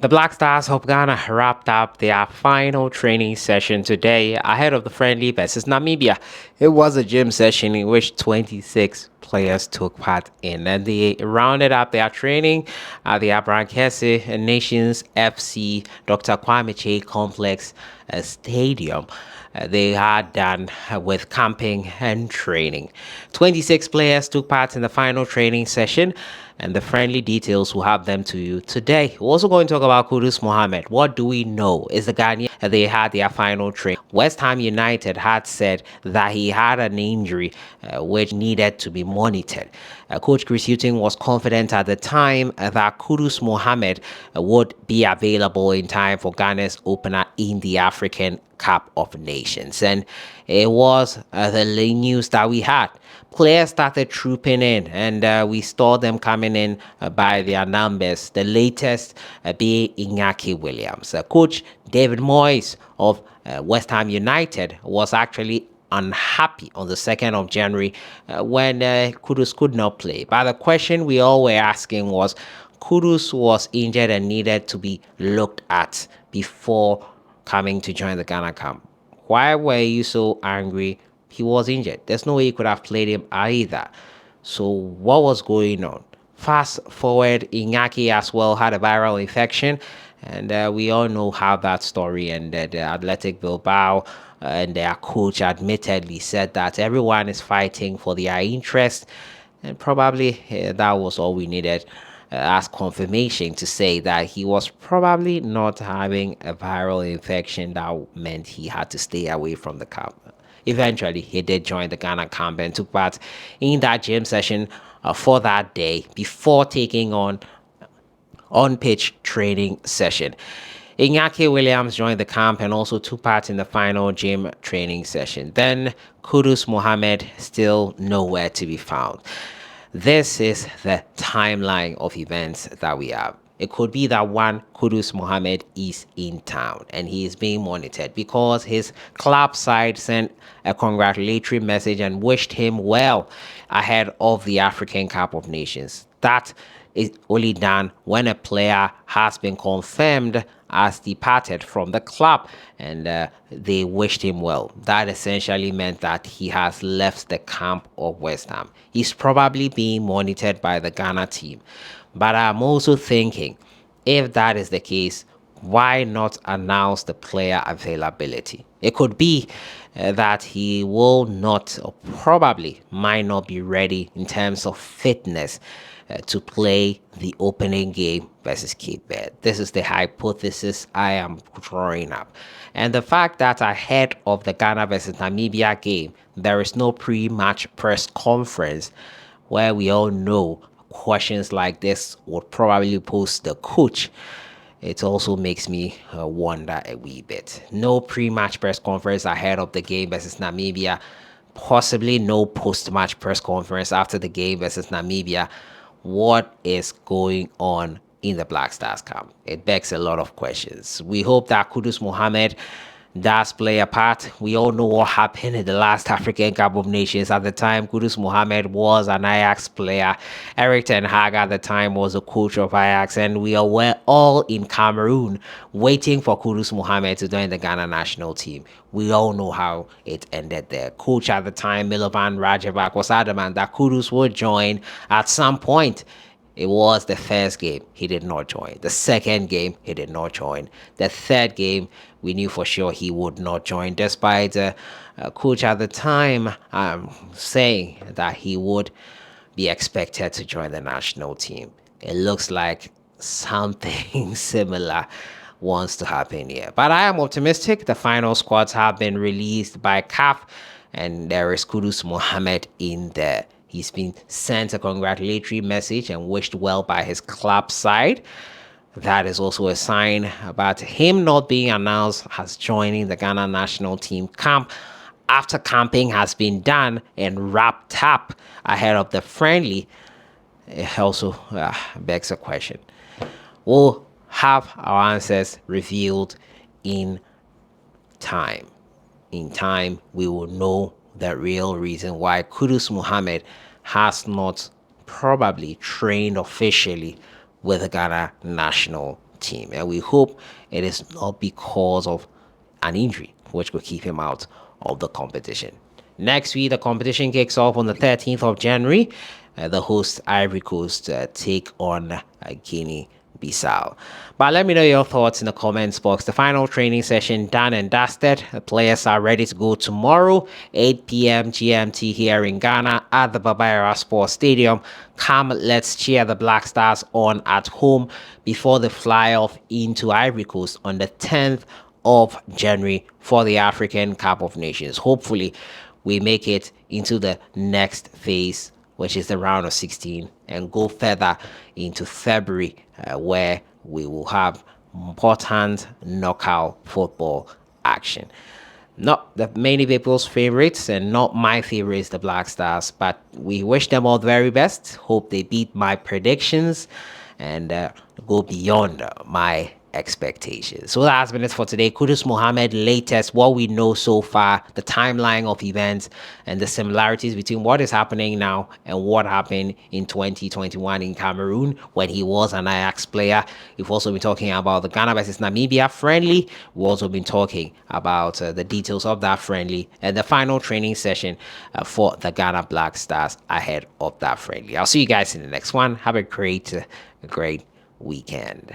The Black Stars of Ghana wrapped up their final training session today ahead of the friendly versus Namibia. It was a gym session in which 26 players took part in, and they rounded up their training at the Abrankese Nations FC Dr. Kwame Che Complex Stadium. They had done with camping and training. 26 players took part in the final training session, and the friendly details will have them to you today. We're also going to talk about Kudus Mohammed. What do we know? Is the Ghanaian they had their final training? West Ham United had said that he had an injury which needed to be monitored. Coach Chris Hughton was confident at the time that Kudus Mohammed would be available in time for Ghana's opener in the African Cup of Nations. And it was the news that we had. Players started trooping in, and we saw them coming in by their numbers. The latest being Iñaki Williams. Coach David Moyes of West Ham United was actually unhappy on the 2nd of January when Kudus could not play. But the question we all were asking was, Kudus was injured and needed to be looked at before coming to join the Ghana camp. Why were you so angry? He was injured. There's no way you could have played him either. So what was going on? Fast forward, Iñaki as well had a viral infection, and we all know how that story ended. Athletic Bilbao and their coach admittedly said that everyone is fighting for their interest, and probably that was all we needed as confirmation to say that he was probably not having a viral infection that meant he had to stay away from the camp. Eventually, he did join the Ghana camp and took part in that gym session for that day before taking on-pitch training session. Iñaki Williams joined the camp and also took part in the final gym training session. Then Kudus Mohammed still nowhere to be found. This is the timeline of events that we have. It could be that one, Kudus Mohammed is in town and he is being monitored because his club side sent a congratulatory message and wished him well ahead of the African Cup of Nations. That is only done when a player has been confirmed as departed from the club and they wished him well. That essentially meant that he has left the camp of West Ham. He's probably being monitored by the Ghana team. But I'm also thinking, if that is the case, why not announce the player availability? It could be that he will not, or probably might not be ready in terms of fitness to play the opening game versus Cape Verde. This is the hypothesis I am drawing up. And the fact that ahead of the Ghana versus Namibia game, there is no pre-match press conference where we all know questions like this would probably pose the coach. It also makes me wonder a wee bit. No pre-match press conference ahead of the game versus Namibia. Possibly no post-match press conference after the game versus Namibia. What is going on in the Black Stars camp? It begs a lot of questions. We hope that Kudus Mohammed does play a part. We all know what happened in the last African Cup of Nations. At the time, Kudus Mohammed was an Ajax player. Eric Ten Hag at the time was a coach of Ajax, and we were all in Cameroon waiting for Kudus Mohammed to join the Ghana national team. We all know how it ended there. Coach at the time, Milovan Rajabak, was adamant that Kudus would join at some point. It was the first game, he did not join. The second game, he did not join. The third game, we knew for sure he would not join, despite coach at the time saying that he would be expected to join the national team. It looks like something similar wants to happen here. But I am optimistic. The final squads have been released by CAF, and there is Kudus Mohammed in there. He's been sent a congratulatory message and wished well by his club side. That is also a sign about him not being announced as joining the Ghana national team camp after camping has been done and wrapped up ahead of the friendly. It also begs a question. We'll have our answers revealed in time. In time, we will know the real reason why Kudus Mohammed has not probably trained officially with the Ghana national team. And we hope it is not because of an injury, which could keep him out of the competition. Next week, the competition kicks off on the 13th of January. The host Ivory Coast take on Guinea Bissau. But let me know your thoughts in the comments box. The final training session done and dusted. The players are ready to go tomorrow, 8 p.m. GMT here in Ghana at the Babayara Sports Stadium. Come, let's cheer the Black Stars on at home before they fly off into Ivory Coast on the 10th of January for the African Cup of Nations. Hopefully, we make it into the next phase, which is the round of 16, and go further into February, where we will have important knockout football action. Not the many people's favorites and not my favorites, the Black Stars, but we wish them all the very best. Hope they beat my predictions and go beyond my expectations. So that has been it for today. Kudus Mohammed, latest, what we know so far, the timeline of events, and the similarities between what is happening now and what happened in 2021 in Cameroon when he was an Ajax player. We've also been talking about the Ghana versus Namibia friendly. We've also been talking about the details of that friendly and the final training session for the Ghana Black Stars ahead of that friendly. I'll see you guys in the next one. Have a great weekend.